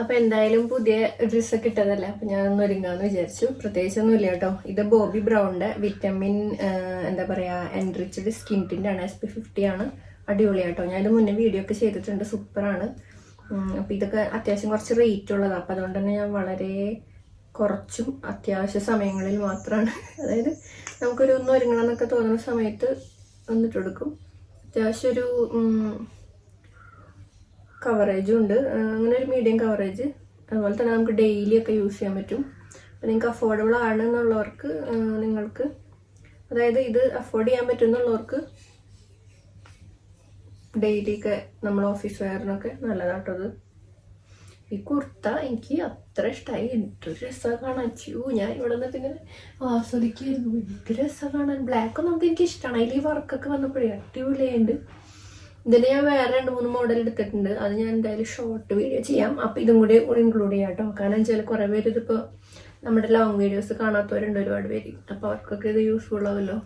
അപ്പോൾ എന്തായാലും പുതിയ ഡ്രസ്സൊക്കെ ഇട്ടതല്ലേ, അപ്പോൾ ഞാനൊന്ന് ഒരുങ്ങാന്ന് വിചാരിച്ചു. പ്രത്യേകിച്ചൊന്നും ഇല്ല കേട്ടോ. ഇത് ബോബി ബ്രൗണിന്റെ വിറ്റമിൻ എന്താ പറയുക എൻറിച്ച്ഡ് സ്കിൻ ടിൻ്റ് ആണ്. SPF50 ആണ്. അടിപൊളിയാട്ടോ. ഞാനിത് മുന്നേ വീഡിയോ ഒക്കെ ചെയ്തിട്ടുണ്ട്. സൂപ്പറാണ്. അപ്പോൾ ഇതൊക്കെ അത്യാവശ്യം കുറച്ച് റേറ്റ് ഉള്ളതാണ്. അപ്പോൾ അതുകൊണ്ട് തന്നെ ഞാൻ വളരെ കുറച്ചും അത്യാവശ്യ സമയങ്ങളിൽ മാത്രമാണ്, അതായത് നമുക്കൊരു ഒന്ന് ഒരുങ്ങണം എന്നൊക്കെ തോന്നുന്ന സമയത്ത് വന്നിട്ട് കൊടുക്കും. അത്യാവശ്യം ഒരു കവറേജും ഉണ്ട്. അങ്ങനെ ഒരു മീഡിയം കവറേജ്. അതുപോലെ തന്നെ നമുക്ക് ഡെയിലി ഒക്കെ യൂസ് ചെയ്യാൻ പറ്റും. അപ്പോൾ നിങ്ങൾക്ക് അഫോർഡബിൾ ആണെന്നുള്ളവർക്ക്, നിങ്ങൾക്ക് അതായത് ഇത് അഫോർഡ് ചെയ്യാൻ പറ്റുന്നുള്ളവർക്ക് ഡെയിലിയൊക്കെ നമ്മൾ ഓഫീസ് വെയറിനൊക്കെ നല്ലതാട്ടത്. ഈ കുർത്ത എനിക്ക് അത്ര ഇഷ്ടമായി. എന്തൊരു രസമാണ് കാണാൻ. ഞാൻ ഇവിടെ നിന്നിട്ട് ഇങ്ങനെ ആസ്വദിക്കായിരുന്നു. ഭയങ്കര രസമാണ് കാണാൻ. ബ്ലാക്ക് നമുക്ക് എനിക്ക് ഇഷ്ടമാണ്. അതിൽ ഈ വർക്കൊക്കെ വന്നപ്പോഴേ അടിപൊളിയുണ്ട്. ഇതിൽ ഞാൻ വേറെ 2-3 മോഡൽ എടുത്തിട്ടുണ്ട്. അത് ഞാൻ എന്തായാലും ഷോർട്ട് വീഡിയോ ചെയ്യാം. അപ്പം ഇതും കൂടി ഇൻക്ലൂഡ് ചെയ്യാം കേട്ടോ. കാരണം വെച്ചാൽ കുറേ പേര് ഇതിപ്പോൾ നമ്മുടെ ലോങ് വീഡിയോസ് കാണാത്തവരുണ്ട് ഒരുപാട് പേര്. അപ്പോൾ അവർക്കൊക്കെ ഇത് യൂസ്ഫുൾ ആവുമല്ലോ.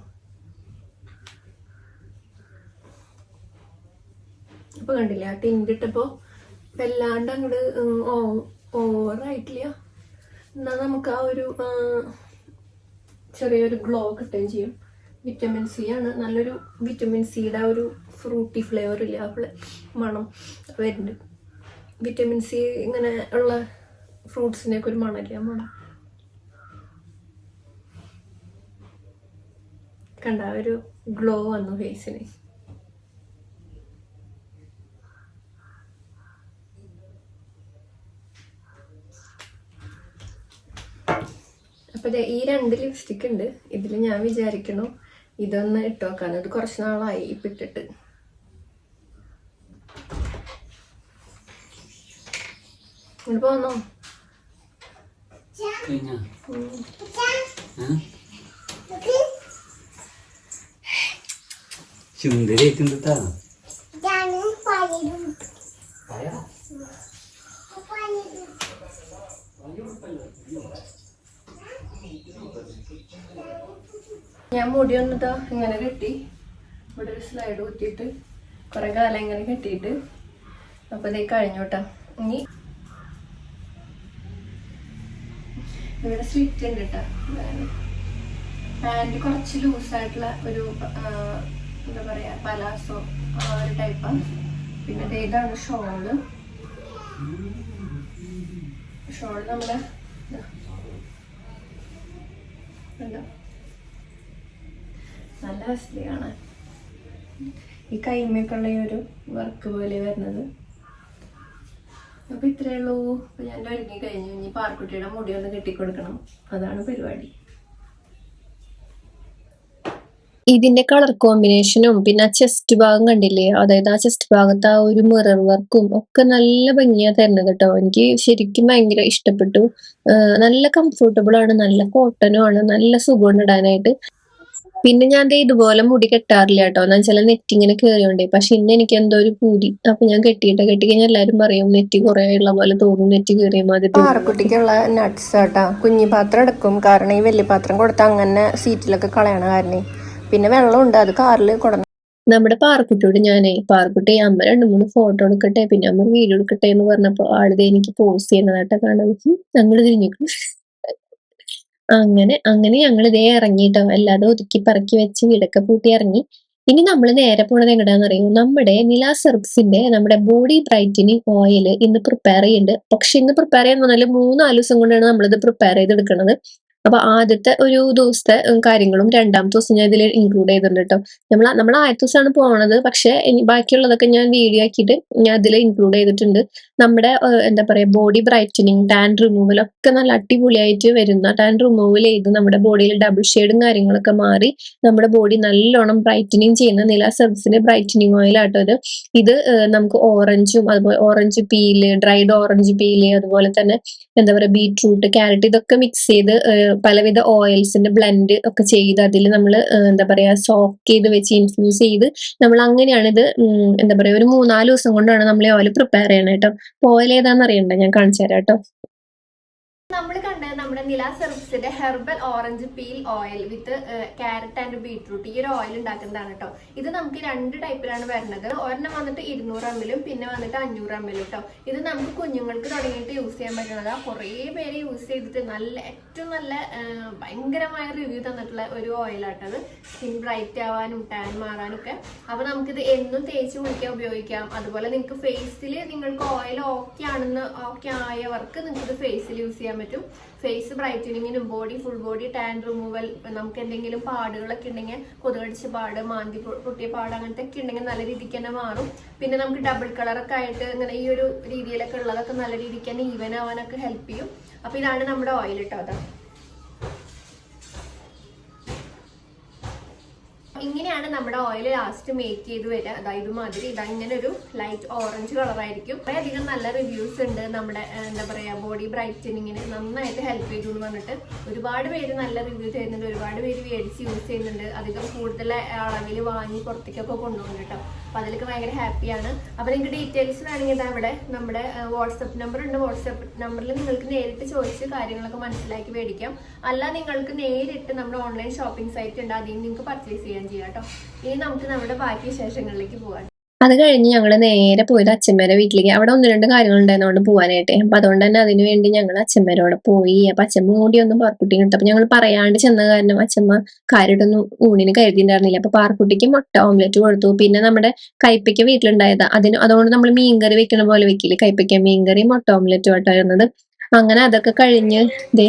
അപ്പോൾ കണ്ടില്ല ആ ടിൻ്റ് ഇട്ടപ്പോൾ വല്ലാണ്ട് അങ്ങോട്ട് ഓവറായിട്ടില്ല. എന്നാൽ നമുക്ക് ആ ഒരു ചെറിയൊരു ഗ്ലോ കിട്ടുകയും ചെയ്യും. വിറ്റമിൻ സി ആണ്. നല്ലൊരു വിറ്റമിൻ സിയുടെ ആ ഒരു ഫ്രൂട്ടി ഫ്ലേവർ ഇല്ല, ആ മണം വരുന്നുണ്ട്. വിറ്റമിൻ സി ഇങ്ങനെ ഉള്ള ഫ്രൂട്ട്സിൻ്റെയൊക്കെ ഒരു മണമില്ല, മണം കണ്ട. ഒരു ഗ്ലോ വന്നു ഫേസിന്. അപ്പോൾ ഈ 2 ലിപ്സ്റ്റിക് ഉണ്ട്. ഇതിൽ ഞാൻ വിചാരിക്കണു ഇതൊന്ന് ഇട്ട് നോക്കാൻ. ഇത് കുറച്ച് നാളായി ഇപ്പം ഇട്ടിട്ട്. ഇങ്ങോട്ട് പോന്നോ? ഞാൻ മുടി ഒന്നിതാ ഇങ്ങനെ കെട്ടി, ഇവിടെ ഒരു സ്ലൈഡ് കുത്തിയിട്ട് കുറെ കാലം ഇങ്ങനെ കെട്ടിയിട്ട്. അപ്പൊ ഇതേ കഴിഞ്ഞു കേട്ടോ. ഇനി ഇവിടെ സ്ലിറ്റ് ഉണ്ട് കേട്ടോ. പാൻറ് കുറച്ച് ലൂസായിട്ടുള്ള ഒരു എന്താ പറയാ പലാസോ ആ ഒരു ടൈപ്പാണ്. പിന്നെ ഇതാണ് ഷോള്. ഷോള് നമ്മുടെ നല്ല രസമാണ്. ഈ കൈമയൊക്കെ ഉള്ള ഈ ഒരു വർക്ക് പോലെ വരുന്നത്. അപ്പൊ ഇത്രയേ ഉള്ളൂ. അപ്പൊ ഞാൻ ഒരുങ്ങി കഴിഞ്ഞു. ഇനി പാർക്കുട്ടിയുടെ മുടി ഒന്ന് കെട്ടിക്കൊടുക്കണം, അതാണ് പരിപാടി. ഇതിന്റെ കളർ കോമ്പിനേഷനും പിന്നെ ആ ചെസ്റ്റ് ഭാഗം കണ്ടില്ലേ, അതായത് ആ ചെസ്റ്റ് ഭാഗത്ത് ആ ഒരു മിറർ വർക്കും ഒക്കെ നല്ല ഭംഗിയാ തരുന്നത് കേട്ടോ. എനിക്ക് ശരിക്കും ഭയങ്കര ഇഷ്ടപ്പെട്ടു. നല്ല കംഫർട്ടബിൾ ആണ്, നല്ല കോട്ടനും ആണ്, നല്ല സുഖമാണ് ഇടാനായിട്ട്. പിന്നെ ഞാൻ ദേ ഇതുപോലെ മുടി കെട്ടാറില്ല കേട്ടോ, എന്ന് വെച്ചാൽ നെറ്റ് ഇങ്ങനെ കയറിയോണ്ടേ. പക്ഷെ ഇന്ന് എനിക്ക് എന്തോ ഒരു പൂതി, അപ്പൊ ഞാൻ കെട്ടിക്കഴിഞ്ഞാൽ എല്ലാരും പറയും നെറ്റ് കുറെ ഉള്ള പോലെ തോന്നും, നെറ്റ് കയറിയ മാതിരി. പാറക്കുട്ടിക്കുള്ള നട്ട്സ് കേട്ടാ. കുഞ്ഞി പാത്രം എടുക്കും, കാരണം ഈ വലിയ പാത്രം കൊടുത്താൽ അങ്ങനെ സീറ്റിലൊക്കെ കളയണ കാരണം. പിന്നെ വെള്ളമുണ്ട്, അത് കാറിൽ കൊടുക്കണം. നമ്മുടെ പാറക്കുട്ടിയോട് ഞാനേ, പാറക്കുട്ടി അമ്മ 2-3 ഫോട്ടോ എടുക്കട്ടെ, പിന്നെ അമ്മ വീഡിയോ എടുക്കട്ടെ എന്ന് പറഞ്ഞപ്പോ ആളുടെ എനിക്ക് പോസ്റ്റ് ചെയ്യുന്നതായിട്ട് കാണാൻ ഞങ്ങൾ തിരിഞ്ഞിട്ടു. അങ്ങനെ ഞങ്ങൾ ഇതേ ഇറങ്ങിട്ടോ, അല്ലാതെ ഒതുക്കി പറക്കി വെച്ച് വീടൊക്കെ പൂട്ടി ഇറങ്ങി. ഇനി നമ്മൾ നേരെ പോണത് എങ്ങടാന്നറിയോ, നമ്മുടെ നിലാ സെർബ്സിന്റെ നമ്മുടെ ബോഡി ബ്രൈറ്റനിങ് ഓയിൽ ഇന്ന് പ്രിപ്പയർ ചെയ്യുന്നുണ്ട്. പക്ഷെ ഇന്ന് പ്രിപ്പയർ ചെയ്യാൻ പറഞ്ഞാൽ 3-4 ദിവസം കൊണ്ടാണ് നമ്മളിത് പ്രിപ്പയർ ചെയ്തെടുക്കുന്നത്. അപ്പൊ ആദ്യത്തെ ഒരു ദിവസത്തെ കാര്യങ്ങളും 2ാമത്തെ ദിവസം ഞാൻ ഇതിൽ ഇൻക്ലൂഡ് ചെയ്തിട്ടുണ്ട് കേട്ടോ. നമ്മൾ ആദ്യത്തെ ദിവസമാണ് പോണത്, പക്ഷെ ബാക്കിയുള്ളതൊക്കെ ഞാൻ വീഡിയോ ആക്കിയിട്ട് ഞാൻ അതിൽ ഇൻക്ലൂഡ് ചെയ്തിട്ടുണ്ട്. നമ്മുടെ എന്താ പറയാ ബോഡി ബ്രൈറ്റനിങ്, ടാൻ റിമൂവൽ ഒക്കെ നല്ല അടിപൊളിയായിട്ട് വരുന്ന, ടാൻ റിമൂവൽ ചെയ്ത് നമ്മുടെ ബോഡിയിൽ ഡബിൾ ഷെയ്ഡും കാര്യങ്ങളൊക്കെ മാറി നമ്മുടെ ബോഡി നല്ലോണം ബ്രൈറ്റനിങ് ചെയ്യുന്ന നിലാ സെർബ്സിന്റെ ബ്രൈറ്റനിങ് ഓയിൽ ആട്ടോ ഇത്. ഇത് നമുക്ക് ഓറഞ്ചും അതുപോലെ orange peel, dried orange peel, അതുപോലെ തന്നെ എന്താ പറയാ ബീട്രൂട്ട്, ക്യാരറ്റ് ഇതൊക്കെ മിക്സ് ചെയ്ത് പലവിധ ഓയിൽസിന്റെ ബ്ലെൻഡ് ഒക്കെ ചെയ്ത് അതിൽ നമ്മൾ എന്താ പറയാ സോക്ക് ചെയ്ത് വെച്ച് ഇൻഫ്യൂസ് ചെയ്ത് നമ്മൾ അങ്ങനെയാണ് ഇത് എന്താ പറയാ ഒരു 3-4 ദിവസം കൊണ്ടാണ് നമ്മൾ ഈ ഓയിൽ പ്രിപ്പയർ ചെയ്യണം കേട്ടോ. ഓയിൽ ഏതാണെന്ന് അറിയണ്ട, ഞാൻ കാണിച്ചു തരാം കേട്ടോ. നമ്മൾ കണ്ടത് നമ്മുടെ നിലാ സെർബ്സിന്റെ herbal orange peel oil with carrot and beetroot. ഈ ഒരു ഓയിൽ ഉണ്ടാക്കുന്നതാണ് കേട്ടോ. ഇത് നമുക്ക് 2 ടൈപ്പിലാണ് വരുന്നത്. ഒരെണ്ണം വന്നിട്ട് 200 ml, പിന്നെ വന്നിട്ട് 500 ml കേട്ടോ. ഇത് നമുക്ക് കുഞ്ഞുങ്ങൾക്ക് തുടങ്ങിയിട്ട് യൂസ് ചെയ്യാൻ പറ്റുന്നതാ. കുറേ പേര് യൂസ് ചെയ്തിട്ട് ഏറ്റവും നല്ല ഭയങ്കരമായ റിവ്യൂ തന്നിട്ടുള്ള ഒരു ഓയിലാട്ടത്. സ്കിൻ ബ്രൈറ്റ് ആവാനും ടാൻ മാറാനും ഒക്കെ. അപ്പൊ നമുക്കിത് എന്നും തേച്ച് കുളിക്കാൻ ഉപയോഗിക്കാം. അതുപോലെ നിങ്ങൾക്ക് ഫേസിൽ നിങ്ങൾക്ക് ഓയിൽ ഓക്കെ ആയവർക്ക് നിങ്ങൾക്ക് ഇത് ഫേസിൽ യൂസ് ചെയ്യാൻ പറ്റും. ഫേസ് ബ്രൈറ്റനിങ്ങിനും ഫുൾ ബോഡി ടാൻ റിമൂവൽ, നമുക്ക് എന്തെങ്കിലും പാടുകളൊക്കെ ഉണ്ടെങ്കിൽ, കൊതുകടിച്ച പാട്, മാന്തി പൊട്ടിയ പാട്, അങ്ങനത്തെ ഒക്കെ ഉണ്ടെങ്കിൽ നല്ല രീതിക്ക് തന്നെ മാറും. പിന്നെ നമുക്ക് ഡബിൾ കളറൊക്കെ ആയിട്ട് ഇങ്ങനെ ഈ ഒരു രീതിയിലൊക്കെ ഉള്ളതൊക്കെ നല്ല രീതിക്ക് തന്നെ ഈവൻ ആവാനൊക്കെ ഹെൽപ്പ് ചെയ്യും. അപ്പൊ ഇതാണ് നമ്മുടെ ഓയിൽ കേട്ടോ. അതാ ഇങ്ങനെയാണ് നമ്മുടെ ഓയിൽ ലാസ്റ്റ് മേക്ക് ചെയ്ത് വരിക. അതായത് മാതിരി ഇങ്ങനെ ഒരു ലൈറ്റ് ഓറഞ്ച് കളറായിരിക്കും. വളരെയധികം നല്ല റിവ്യൂസ് ഉണ്ട്. നമ്മുടെ എന്താ പറയാ ബോഡി ബ്രൈറ്റനിങ്ങിന് നന്നായിട്ട് ഹെൽപ്പ് ചെയ്തു എന്ന് പറഞ്ഞിട്ട് ഒരുപാട് പേര് നല്ല റിവ്യൂ ചെയ്യുന്നുണ്ട്. ഒരുപാട് പേര് മേടിച്ച് യൂസ് ചെയ്യുന്നുണ്ട്. അധികം കൂടുതൽ അളവിൽ വാങ്ങി പുറത്തേക്കൊക്കെ കൊണ്ടുപോകുന്നുണ്ട് കേട്ടോ. അപ്പൊ അതിലൊക്കെ ഭയങ്കര ഹാപ്പിയാണ്. അപ്പൊ നിങ്ങൾക്ക് ഡീറ്റെയിൽസ് വേണമെങ്കിൽ അവിടെ നമ്മുടെ വാട്സപ്പ് നമ്പർ ഉണ്ട്. വാട്സപ്പ് നമ്പറിൽ നിങ്ങൾക്ക് നേരിട്ട് ചോദിച്ച് കാര്യങ്ങളൊക്കെ മനസ്സിലാക്കി മേടിക്കാം. അല്ല നിങ്ങൾക്ക് നേരിട്ട് നമ്മുടെ ഓൺലൈൻ ഷോപ്പിംഗ് സൈറ്റ് ഉണ്ട്, അതിൽ നിങ്ങൾക്ക് പർച്ചേസ് ചെയ്യാൻ ചെയ്യാം കേട്ടോ. ഇനി നമുക്ക് നമ്മുടെ ബാക്കി വിശേഷങ്ങളിലേക്ക് പോകാം. അത് കഴിഞ്ഞ് ഞങ്ങൾ നേരെ പോയത് അച്ഛന്മാരെ വീട്ടിലേക്ക്. അവിടെ 1-2 കാര്യങ്ങൾ ഉണ്ടായിരുന്നോണ്ട് പോകാനായിട്ട്. അപ്പൊ അതുകൊണ്ട് തന്നെ അതിനു വേണ്ടി ഞങ്ങൾ അച്ഛന്മാരോടെ പോയി. അപ്പൊ അച്ഛമ്മ കൂടി ഒന്നും പാർക്കുട്ടിയും കിട്ടും. അപ്പൊ ഞങ്ങൾ പറയാണ്ട് ചെന്ന കാരണം അച്ഛമ്മ കാര്യമായിട്ടൊന്നും ഊണിന് കരുതിയിട്ടുണ്ടായിരുന്നില്ല. അപ്പൊ പാർക്കുട്ടിക്ക് മുട്ട ഓംലെറ്റ് കൊടുത്തു. പിന്നെ നമ്മുടെ കൈപ്പയ്ക്ക വീട്ടിലുണ്ടായതാ, അതുകൊണ്ട് നമ്മൾ മീൻകറി വെക്കണ പോലെ വെക്കില്ലേ, കൈപ്പയ്ക്ക മീൻകറി മുട്ട ഓംലെറ്റും ആയിട്ടായിരുന്നത്. അങ്ങനെ അതൊക്കെ കഴിഞ്ഞ് ദേ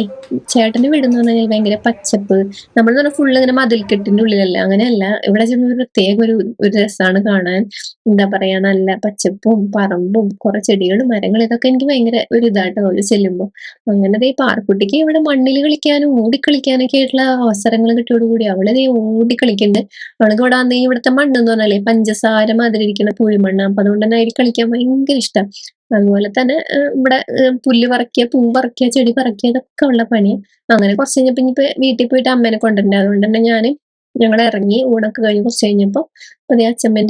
ചേട്ടന്റെ വീടെന്ന് പറഞ്ഞാൽ ഭയങ്കര പച്ചപ്പ്. നമ്മൾ പറഞ്ഞാൽ ഫുള്ള് ഇങ്ങനെ മതിൽക്കെട്ടിന്റെ ഉള്ളിലല്ല, അങ്ങനെയല്ല. ഇവിടെ ചെന്ന പ്രത്യേക ഒരു രസമാണ് കാണാൻ. എന്താ പറയാ നല്ല പച്ചപ്പും പറമ്പും കുറെ ചെടികളും മരങ്ങളും, ഇതൊക്കെ എനിക്ക് ഭയങ്കര ഒരു ഇതാട്ടോ ഒരു ചെല്ലുമ്പോ. അങ്ങനെ ഈ പാർക്കുട്ടിക്ക് ഇവിടെ മണ്ണിൽ കളിക്കാനും ഓടിക്കളിക്കാനൊക്കെ ആയിട്ടുള്ള അവസരങ്ങൾ കിട്ടിയോടുകൂടി അവള് ദേ ഓടിക്കളിക്കുന്നുണ്ട്. അവൾക്ക് ഇവിടെ വന്നെങ്കിൽ ഇവിടുത്തെ മണ്ണെന്ന് പറഞ്ഞാലേ പഞ്ചസാര മാതിരി ഇരിക്കുന്ന പുഴിമണ്ണ്. അപ്പൊ അതുകൊണ്ട് തന്നെ അതിൽ കളിക്കാൻ ഭയങ്കര ഇഷ്ടം. അതുപോലെ തന്നെ ഇവിടെ പുല്ല് പറിക്കുക, പൂ പറിക്കുക, ചെടി പറിക്കുക, ഇതൊക്കെ ഉള്ള പണിയാണ്. അങ്ങനെ കുറച്ച് കഴിഞ്ഞപ്പോ ഇനിയിപ്പോ വീട്ടിൽ പോയിട്ട് അമ്മേനെ കൊണ്ടുവരണ്ടേ, അതുകൊണ്ട് തന്നെ ഞാൻ ഞങ്ങൾ ഇറങ്ങി. ഊണൊക്കെ കഴിഞ്ഞ് കുറച്ച് കഴിഞ്ഞപ്പോ അതേ അച്ഛമ്മ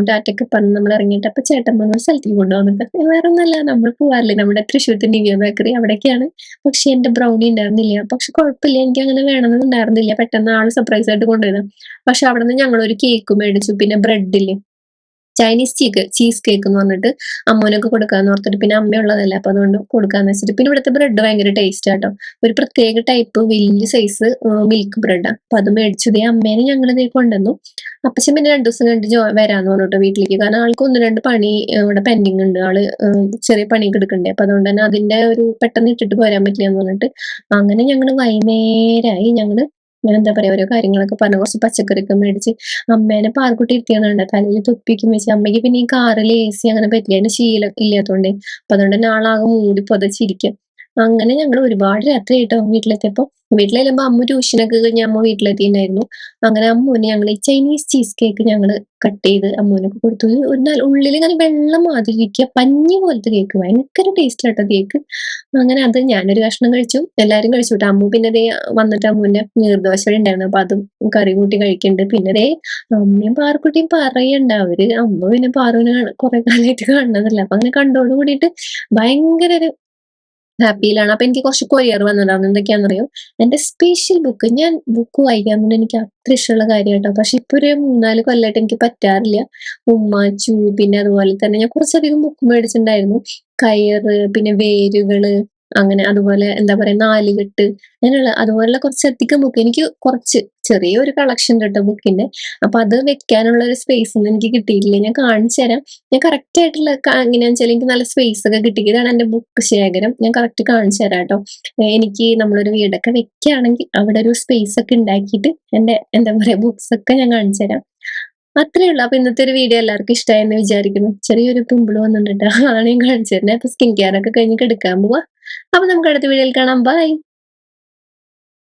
ടാറ്റയൊക്കെ പറഞ്ഞ് നമ്മൾ ഇറങ്ങിയിട്ട് അപ്പൊ ചേട്ടൻ പറഞ്ഞ ഒരു സ്ഥലത്തേക്ക് കൊണ്ടുപോകുന്നുണ്ട്. വേറെ ഒന്നല്ല, നമ്മൾ പോവാറില്ലേ നമ്മുടെ തൃശ്ശൂരത്തെ ദിവ്യ ബേക്കറി, അവിടേക്കാണ്. പക്ഷെ എന്റെ ബ്രൗണി ഉണ്ടായിരുന്നില്ല. പക്ഷെ കുഴപ്പമില്ല, എനിക്ക് അങ്ങനെ വേണമെന്ന് ഉണ്ടായിരുന്നില്ല. പെട്ടെന്ന് ആള് സർപ്രൈസ് ആയിട്ട് കൊണ്ടുവരുന്നത്. പക്ഷെ അവിടെ നിന്ന് ഞങ്ങൾ ഒരു കേക്ക് മേടിച്ചു. പിന്നെ ബ്രെഡില് ചൈനീസ് ചീസ് കേക്ക് എന്ന് പറഞ്ഞിട്ട് അമ്മൂനൊക്കെ കൊടുക്കാന്ന് ഓർത്തിട്ട്, പിന്നെ അമ്മയുള്ളതല്ല അപ്പൊ അതുകൊണ്ട് കൊടുക്കാന്ന് വെച്ചിട്ട്. പിന്നെ ഇവിടുത്തെ ബ്രെഡ് ഭയങ്കര ടേസ്റ്റ് ആട്ടോ. ഒരു പ്രത്യേക ടൈപ്പ് വലിയ സൈസ് മിൽക്ക് ബ്രെഡാ. അപ്പൊ അത് മേടിച്ചത് അമ്മേനെ ഞങ്ങൾ ഇതേ കൊണ്ടുവന്നു. അപ്പച്ചൻ പിന്നെ 2 ദിവസം കഴിഞ്ഞിട്ട് വരാന്ന് പറഞ്ഞിട്ടോ വീട്ടിലേക്ക്. കാരണം ആൾക്ക് 1-2 പണി ഇവിടെ പെൻഡിങ് ഉണ്ട്. ആള് ചെറിയ പണിയൊക്കെ എടുക്കണ്ടേ. അപ്പൊ അതുകൊണ്ട് തന്നെ അതിന്റെ ഒരു പെട്ടെന്ന് ഇട്ടിട്ട് പോരാൻ പറ്റില്ല എന്ന് പറഞ്ഞിട്ട് അങ്ങനെ ഞങ്ങള് വൈകുന്നേരമായി. ഞങ്ങള് എന്താ പറയാ ഓരോ കാര്യങ്ങളൊക്കെ പറഞ്ഞ് കുറച്ച് പച്ചക്കറിയൊക്കെ മേടിച്ച് അമ്മേനെ പാൽക്കുട്ടി ഇരുത്തിയാണ് തലയിൽ തൊപ്പിയൊക്കെ വെച്ച്. അമ്മയ്ക്ക് പിന്നെ ഈ കാറിൽ AC അങ്ങനെ പറ്റില്ല, അതിന് ശീലം ഇല്ലാത്തോണ്ടേ. അപ്പൊ അതുകൊണ്ട് തന്നെ ആളാകെ മൂടി പൊതച്ചിരിക്കും. അങ്ങനെ ഞങ്ങൾ ഒരുപാട് രാത്രി ആയിട്ടോ വീട്ടിലെത്തിയപ്പോ. വീട്ടിലെത്തുമ്പോ അമ്മ ട്യൂഷനൊക്കെ കഴിഞ്ഞ് അമ്മ വീട്ടിലെത്തിയിട്ടുണ്ടായിരുന്നു. അങ്ങനെ അമ്മൂന് ഞങ്ങൾ ഈ ചൈനീസ് ചീസ് കേക്ക് ഞങ്ങള് കട്ട് ചെയ്ത് അമ്മൂനൊക്കെ കൊടുത്തു. ഉള്ളിൽ ഇങ്ങനെ വെള്ളം മാതിരി ഇരിക്കുക, പഞ്ഞി പോലത്തെ കേക്ക്, ഭയങ്കര ടേസ്റ്റ് ആട്ടോ കേക്ക്. അങ്ങനെ അത് ഞാനൊരു കഷ്ണം കഴിച്ചു, എല്ലാരും കഴിച്ചു കേട്ടോ. അമ്മു പിന്നെ ദേ വന്നിട്ട് അമ്മുവിന്റെ നീർദോശ ഉണ്ടായിരുന്നു, അപ്പൊ അതും കറി കൂട്ടി കഴിക്കുന്നുണ്ട്. പിന്നെ ദേ അമ്മയും പാറുക്കുട്ടിയും പറയണ്ട, അവര് അമ്മ പിന്നെ പാറുവിനെ കുറെ കാലമായിട്ട് കാണുന്നതല്ല, അപ്പൊ അങ്ങനെ കണ്ടോട് കൂടിയിട്ട് ഭയങ്കര ഒരു ഹാപ്പിയിലാണ്. അപ്പൊ എനിക്ക് കുറച്ച് കൊറിയർ വന്നതാണ്. എന്തൊക്കെയാണെന്നറിയോ, എന്റെ സ്പെഷ്യൽ ബുക്ക്, ഞാൻ ബുക്ക് വായിക്കാന്നുണ്ട് എനിക്ക് അത്ര ഇഷ്ടമുള്ള കാര്യമായിട്ടോ. പക്ഷെ ഇപ്പൊ ഒരു 3-4 കൊല്ലമായിട്ട് എനിക്ക് പറ്റാറില്ല. ഉമ്മാച്ചു, പിന്നെ അതുപോലെ തന്നെ ഞാൻ കുറച്ചധികം ബുക്ക് മേടിച്ചിട്ടുണ്ടായിരുന്നു. കയറ്, പിന്നെ വേരുകള്, അങ്ങനെ അതുപോലെ എന്താ പറയാ നാലുകെട്ട്, അങ്ങനെയുള്ള അതുപോലുള്ള കുറച്ചധികം ബുക്ക് എനിക്ക് കുറച്ച് ചെറിയൊരു കളക്ഷൻ കേട്ടോ ബുക്കിന്റെ. അപ്പൊ അത് വെക്കാനുള്ള ഒരു സ്പേസ് ഒന്നും എനിക്ക് കിട്ടിയിട്ടില്ല. ഞാൻ കാണിച്ചു തരാം. ഞാൻ കറക്റ്റ് ആയിട്ടുള്ള എങ്ങനെയാന്ന് വെച്ചാൽ എനിക്ക് നല്ല സ്പേസ് ഒക്കെ കിട്ടി. ഇതാണ് എന്റെ ബുക്ക് ശേഖരം. ഞാൻ കറക്റ്റ് കാണിച്ചു തരാം കേട്ടോ. എനിക്ക് നമ്മളൊരു വീടൊക്കെ വെക്കുകയാണെങ്കിൽ അവിടെ ഒരു സ്പേസ് ഒക്കെ ഉണ്ടാക്കിയിട്ട് എന്റെ എന്താ പറയാ ബുക്സ് ഒക്കെ ഞാൻ കാണിച്ചു തരാം. അത്രേ ഉള്ളൂ. അപ്പൊ ഇന്നത്തെ ഒരു വീഡിയോ എല്ലാവർക്കും ഇഷ്ടമായെന്ന് വിചാരിക്കുന്നു. ചെറിയൊരു പിമ്പിൾ വന്നിട്ടുണ്ട്, അതാണ് ഞാൻ കാണിച്ചു തരുന്നത്. അപ്പൊ സ്കിൻ കെയർ ഒക്കെ കഴിഞ്ഞ് എടുക്കാൻ പോവാ. അപ്പൊ നമുക്ക് അടുത്ത വീഡിയോയിൽ കാണാം. ബൈ.